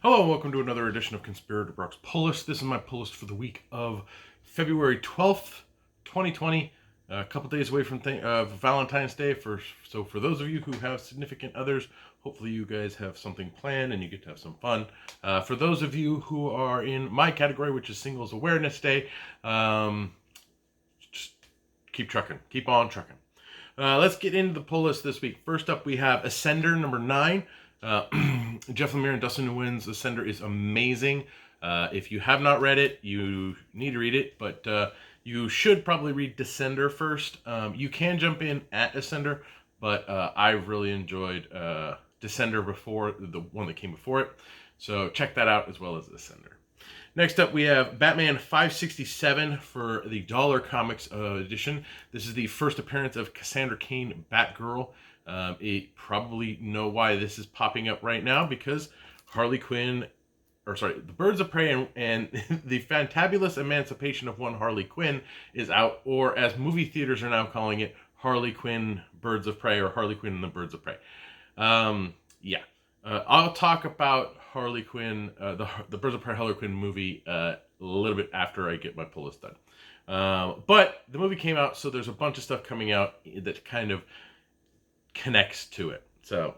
Hello and welcome to another edition of Conspirator Brock's Pull List. This is my pull list for the week of February 12th, 2020. A couple days away from Valentine's Day. So for those of you who have significant others, hopefully you guys have something planned and you get to have some fun. For those of you who are in my category, which is Singles Awareness Day, just keep trucking. Keep on trucking. Let's get into the pull list this week. First up, we have Ascender number 9. Jeff Lemire and Dustin Nguyen's Ascender is amazing. If you have not read it, you need to read it, but you should probably read Descender first. You can jump in at Ascender, but I really enjoyed Descender before, the one that came before it. So check that out as well as Ascender. Next up, we have Batman 567 for the Dollar Comics edition. This is the first appearance of Cassandra Cain, Batgirl. You probably know why this is popping up right now, because the Birds of Prey and the Fantabulous Emancipation of one Harley Quinn is out, or as movie theaters are now calling it, Harley Quinn Birds of Prey, or Harley Quinn and the Birds of Prey. I'll talk about Harley Quinn, the Birds of Prey Harley Quinn movie a little bit after I get my pull list done. But the movie came out, so there's a bunch of stuff coming out that kind of connects to it. So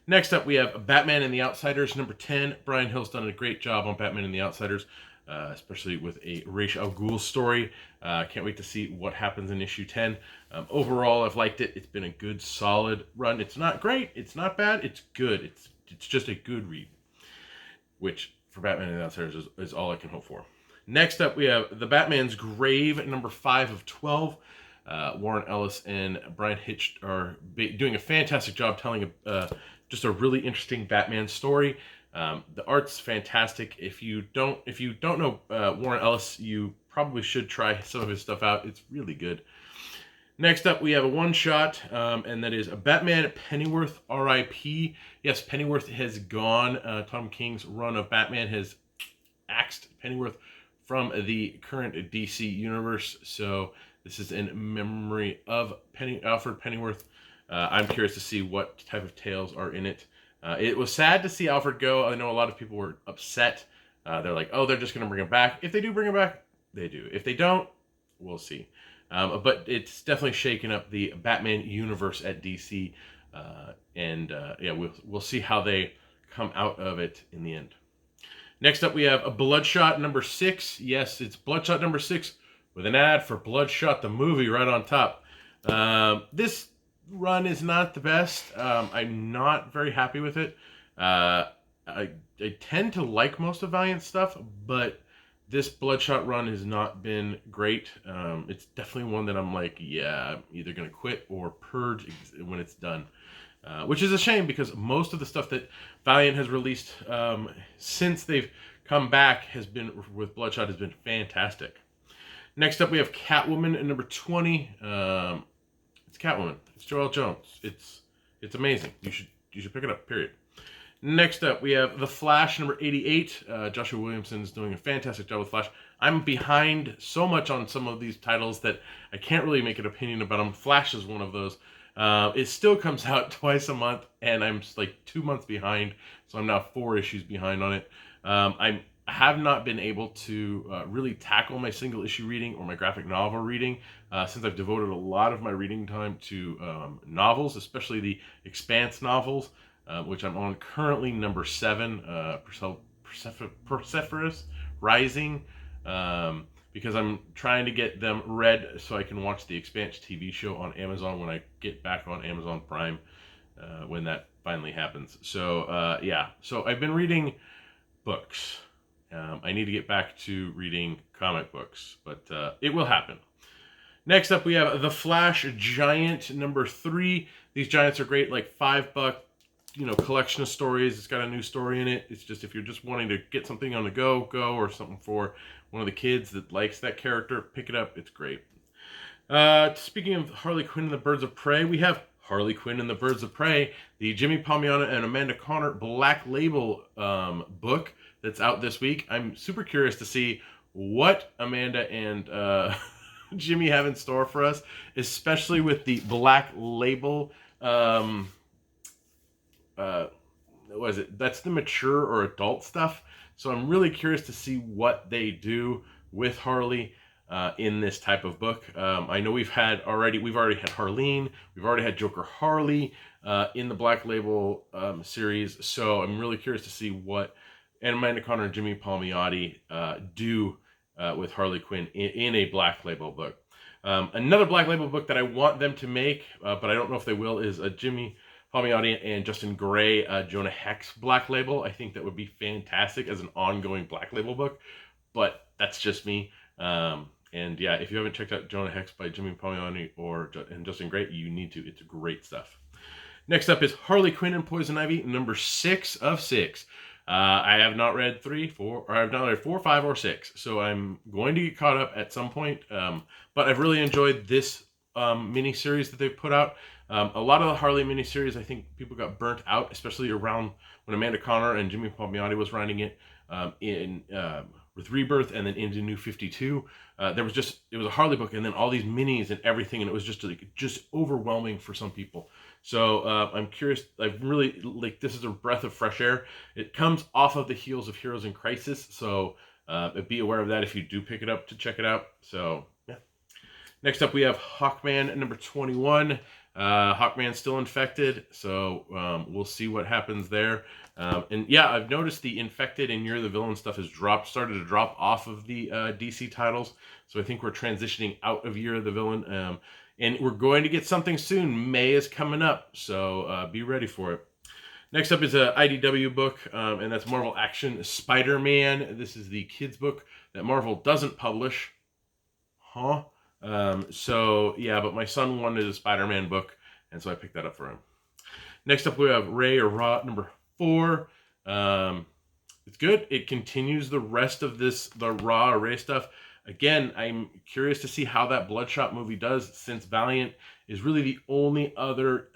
next up, we have Batman and the Outsiders number 10. Brian Hill's done a great job on Batman and the Outsiders, especially with a Ra's al Ghul story. Can't wait to see what happens in issue 10. Overall, I've liked it. It's been a good, solid run. It's not great. It's not bad. It's good. It's just a good read, which for Batman and the Outsiders is all I can hope for. Next up, we have The Batman's Grave number 5 of 12. Warren Ellis and Brian Hitch are doing a fantastic job telling just a really interesting Batman story. The art's fantastic. If you don't know Warren Ellis, you probably should try some of his stuff out. It's really good. Next up, we have a one-shot, and that is a Batman Pennyworth R.I.P. Yes, Pennyworth has gone. Tom King's run of Batman has axed Pennyworth from the current DC universe, so this is in memory of Alfred Pennyworth. I'm curious to see what type of tales are in it. It was sad to see Alfred go. I know a lot of people were upset. They're like, oh, they're just going to bring him back. If they do bring him back, they do. If they don't, we'll see. But it's definitely shaken up the Batman universe at DC. We'll see how they come out of it in the end. Next up, we have a Bloodshot number 6. Yes, it's Bloodshot number 6. With an ad for Bloodshot the movie right on top. This run is not the best. I'm not very happy with it. I tend to like most of Valiant's stuff, but this Bloodshot run has not been great. It's definitely one that I'm like, yeah, I'm either going to quit or purge when it's done. Which is a shame, because most of the stuff that Valiant has released since they've come back with Bloodshot has been fantastic. Next up, we have Catwoman at number 20. It's Catwoman. It's Joelle Jones. It's amazing. You should pick it up, period. Next up, we have The Flash number 88. Joshua Williamson's doing a fantastic job with Flash. I'm behind so much on some of these titles that I can't really make an opinion about them. Flash is one of those. It still comes out twice a month, and I'm like 2 months behind, so I'm now 4 issues behind on it. I have not been able to really tackle my single issue reading or my graphic novel reading since I've devoted a lot of my reading time to novels, especially the Expanse novels, which I'm on currently number 7, Persephorus Rising, because I'm trying to get them read so I can watch the Expanse TV show on Amazon when I get back on Amazon Prime, when that finally happens. So so I've been reading books. I need to get back to reading comic books, but it will happen. Next up, we have The Flash Giant number 3. These giants are great, like $5, collection of stories. It's got a new story in it. It's just, if you're just wanting to get something on the go, or something for one of the kids that likes that character, pick it up. It's great. Speaking of Harley Quinn and the Birds of Prey, we have Harley Quinn and the Birds of Prey, the Jimmy Palmiotti and Amanda Conner Black Label book that's out this week. I'm super curious to see what Amanda and Jimmy have in store for us, especially with the Black Label what is it? That's the mature or adult stuff. So I'm really curious to see what they do with Harley in this type of book. I know we've already had Harleen, we've already had Joker Harley in the Black Label series. So I'm really curious to see what Amanda Conner and Jimmy Palmiotti do with Harley Quinn in a Black Label book. Another Black Label book that I want them to make, but I don't know if they will, is a Jimmy Palmiotti and Justin Gray Jonah Hex Black Label. I think that would be fantastic as an ongoing Black Label book, but that's just me. And yeah, if you haven't checked out Jonah Hex by Jimmy Palmiotti and Justin Gray, you need to. It's great stuff. Next up is Harley Quinn and Poison Ivy, number 6 of 6. I have not read 3, 4, or I have not read 4, 5, or 6, so I'm going to get caught up at some point. But I've really enjoyed this mini-series that they've put out. A lot of the Harley miniseries, I think people got burnt out, especially around when Amanda Conner and Jimmy Palmiotti was writing it with Rebirth and then into New 52. It was a Harley book and then all these minis and everything, and it was just overwhelming for some people. So I'm curious. I really this is a breath of fresh air. It comes off of the heels of Heroes in Crisis, so be aware of that if you do pick it up to check it out. So yeah. Next up, we have Hawkman number 21. Hawkman's still infected, so we'll see what happens there. And yeah, I've noticed the infected and You're the Villain stuff has started to drop off of the DC titles. So I think we're transitioning out of You're the Villain. And we're going to get something soon. May is coming up, so be ready for it. Next up is an IDW book, and that's Marvel Action Spider-Man. This is the kids book that Marvel doesn't publish. Huh? So yeah, but my son wanted a Spider-Man book, and so I picked that up for him. Next up, we have Ray or Raw number 4. It's good. It continues the rest of the Raw or Ray stuff. Again, I'm curious to see how that Bloodshot movie does, since Valiant is really the only other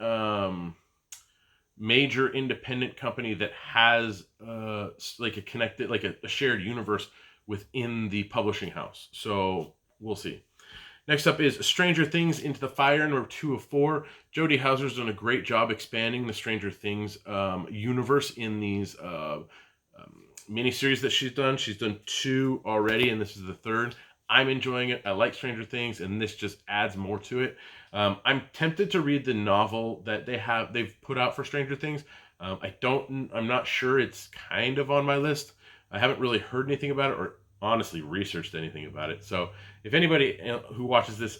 major independent company that has a shared universe within the publishing house. So we'll see. Next up is Stranger Things Into the Fire, number 2 of 4. Jodie Houser's done a great job expanding the Stranger Things universe in these miniseries that she's done. She's done 2 already, and this is the 3rd. I'm enjoying it. I like Stranger Things, and this just adds more to it. I'm tempted to read the novel that they've put out for Stranger Things. I'm not sure. It's kind of on my list. I haven't really heard anything about it or honestly researched anything about it. So if anybody who watches this,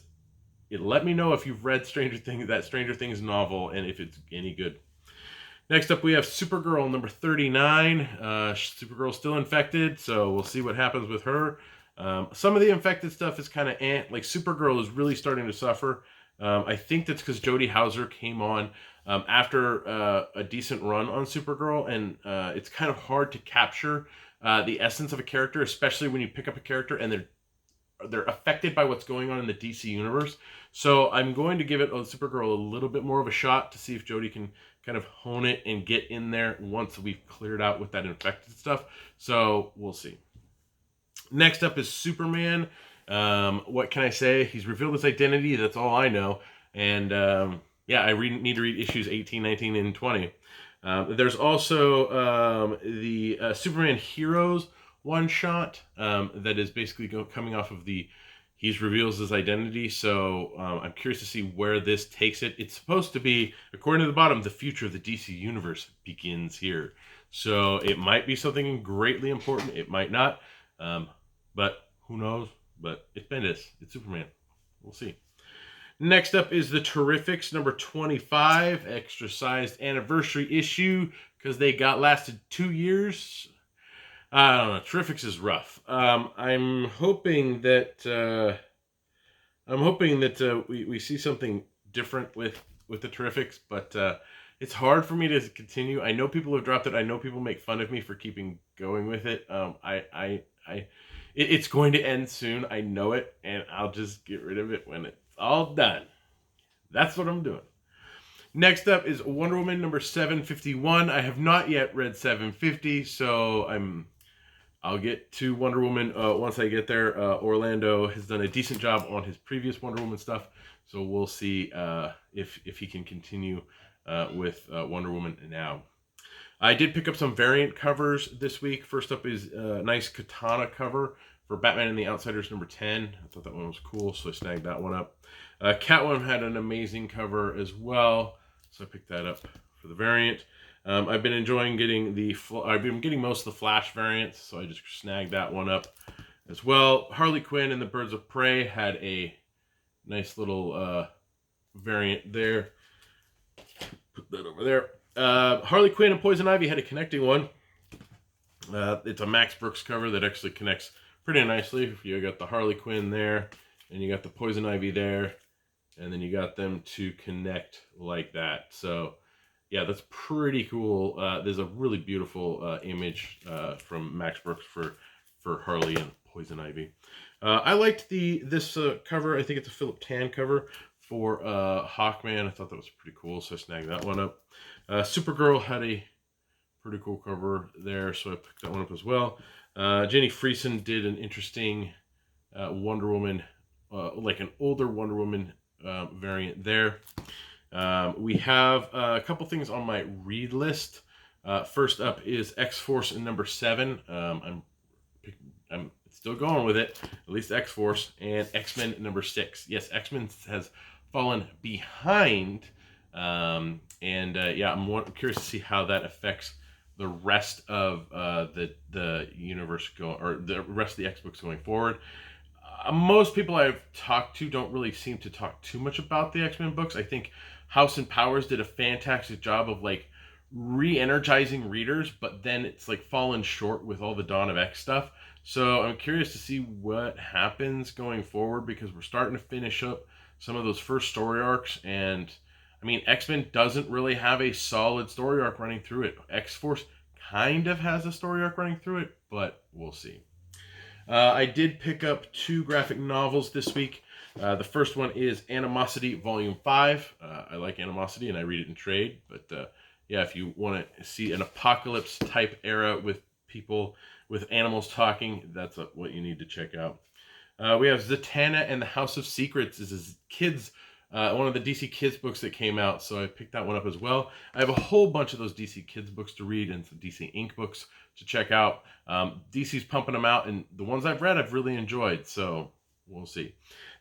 let me know if you've read that Stranger Things novel, and if it's any good. Next up, we have Supergirl number 39. Supergirl's still infected, so we'll see what happens with her. Some of the infected stuff is kind of Supergirl is really starting to suffer. I think that's because Jodie Houser came on after a decent run on Supergirl, and it's kind of hard to capture the essence of a character, especially when you pick up a character and they're affected by what's going on in the DC universe. So I'm going to give Supergirl a little bit more of a shot to see if Jodie can kind of hone it and get in there once we've cleared out with that infected stuff. So we'll see. Next up is Superman. What can I say? He's revealed his identity. That's all I know. And I need to read issues 18, 19, and 20. There's also the Superman Heroes one-shot that is basically coming off of he reveals his identity. So I'm curious to see where this takes it. It's supposed to be, according to the bottom, the future of the DC Universe begins here. So it might be something greatly important. It might not. But who knows? But it's Bendis. It's Superman. We'll see. Next up is the Terrifics number 25, extra-sized anniversary issue, because they lasted 2 years. I don't know. Terrifics is rough. I'm hoping that we see something different with the Terrifics, but it's hard for me to continue. I know people have dropped it. I know people make fun of me for keeping going with it. It's going to end soon. I know it, and I'll just get rid of it when it's all done. That's what I'm doing. Next up is Wonder Woman number 751. I have not yet read 750, so I'll get to Wonder Woman once I get there. Orlando has done a decent job on his previous Wonder Woman stuff, so we'll see if he can continue with Wonder Woman now. I did pick up some variant covers this week. First up is a nice Katana cover for Batman and the Outsiders number 10. I thought that one was cool, so I snagged that one up. Catwoman had an amazing cover as well, so I picked that up for the variant. I've been enjoying getting most of the Flash variants, so I just snagged that one up as well. Harley Quinn and the Birds of Prey had a nice little variant there. Put that over there. Harley Quinn and Poison Ivy had a connecting one. It's a Max Brooks cover that actually connects pretty nicely. You got the Harley Quinn there, and you got the Poison Ivy there, and then you got them to connect like that. So, yeah, that's pretty cool. There's a really beautiful image from Max Brooks for Harley and Poison Ivy. I liked this cover. I think it's a Philip Tan cover for Hawkman. I thought that was pretty cool, so I snagged that one up. Supergirl had a pretty cool cover there, so I picked that one up as well. Jenny Friesen did an interesting Wonder Woman, like an older Wonder Woman variant there. We have a couple things on my read list. First up is X-Force number 7. I'm still going with it, at least X-Force, and X-Men number 6. Yes, X-Men has fallen behind, yeah, I'm curious to see how that affects the rest of the universe or the rest of the X-books going forward. Most people I've talked to don't really seem to talk too much about the X-Men books. I think House and Powers did a fantastic job of like re-energizing readers, but then it's like fallen short with all the Dawn of X stuff. So I'm curious to see what happens going forward, because we're starting to finish up some of those first story arcs, and I mean, X-Men doesn't really have a solid story arc running through it. X-Force kind of has a story arc running through it, but we'll see. I did pick up 2 graphic novels this week. The first one is Animosity Volume 5. I like Animosity, and I read it in trade, but yeah, if you want to see an apocalypse type era with people, with animals talking, that's what you need to check out. We have Zatanna and the House of Secrets. This is kids, one of the DC Kids books that came out, so I picked that one up as well. I have a whole bunch of those DC Kids books to read and some DC Inc. books to check out. DC's pumping them out, and the ones I've read I've really enjoyed, so we'll see.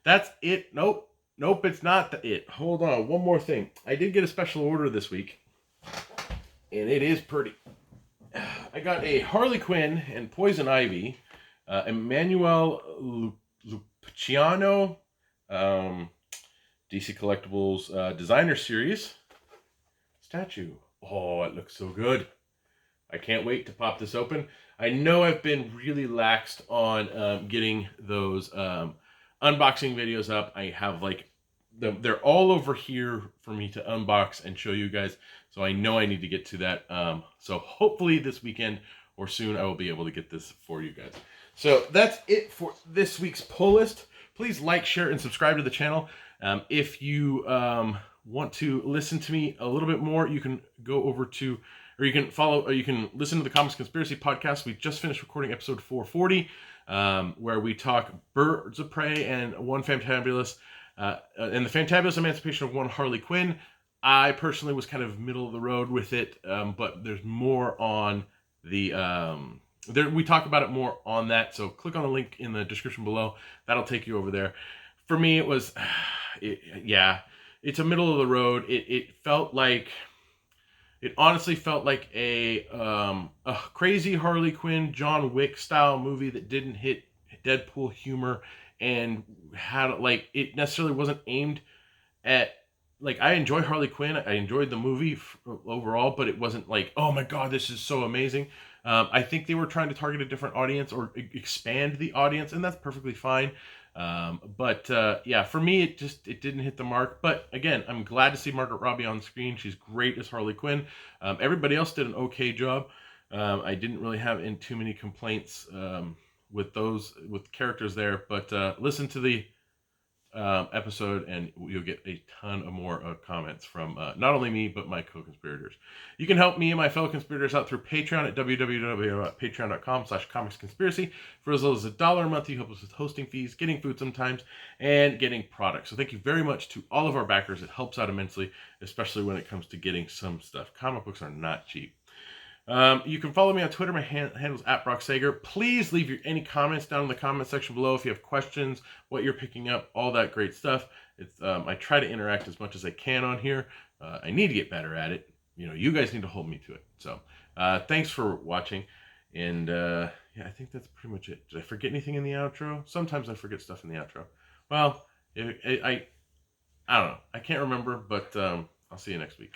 That's it. Nope, it's not it. Hold on, one more thing. I did get a special order this week, and it is pretty. I got a Harley Quinn and Poison Ivy, Emmanuel Luciano, DC Collectibles Designer Series statue. Oh, it looks so good. I can't wait to pop this open. I know I've been really laxed on getting those unboxing videos up. I have like, they're all over here for me to unbox and show you guys. So I know I need to get to that. So hopefully this weekend or soon I will be able to get this for you guys. So that's it for this week's pull list. Please like, share, and subscribe to the channel. If you want to listen to me a little bit more, you can go over to, or you can follow, or you can listen to the Comics Conspiracy podcast. We just finished recording episode 440, where we talk Birds of Prey and one Fantabulous, and the Fantabulous Emancipation of one Harley Quinn. I personally was kind of middle of the road with it, but there's more on the, we talk about it more on that, so click on the link in the description below. That'll take you over there. For me, it was, yeah, it's a middle of the road. It felt like, it honestly felt like a crazy Harley Quinn, John Wick style movie that didn't hit Deadpool humor and had, like, it necessarily wasn't aimed at, like, I enjoy Harley Quinn. I enjoyed the movie overall, but it wasn't like, oh my God, this is so amazing. I think they were trying to target a different audience or expand the audience, and that's perfectly fine. Yeah, for me, it didn't hit the mark. But again, I'm glad to see Margaret Robbie on screen. She's great as Harley Quinn. Everybody else did an okay job. I didn't really have too many complaints with characters there. But listen to the episode and you'll get a ton of more comments from not only me but my co-conspirators. You can help me and my fellow conspirators out through Patreon at www.patreon.com/comicsconspiracy. For as little as $1 a month, you help us with hosting fees, getting food sometimes, and getting products. So thank you very much to all of our backers. It helps out immensely, especially when it comes to getting some stuff. Comic books are not cheap. You can follow me on Twitter. My handle's at Brock Sager. Please leave any comments down in the comment section below if you have questions, what you're picking up, all that great stuff. I try to interact as much as I can on here. I need to get better at it. You guys need to hold me to it. So thanks for watching. And yeah, I think that's pretty much it. Did I forget anything in the outro? Sometimes I forget stuff in the outro. Well, I don't know. I can't remember, but I'll see you next week.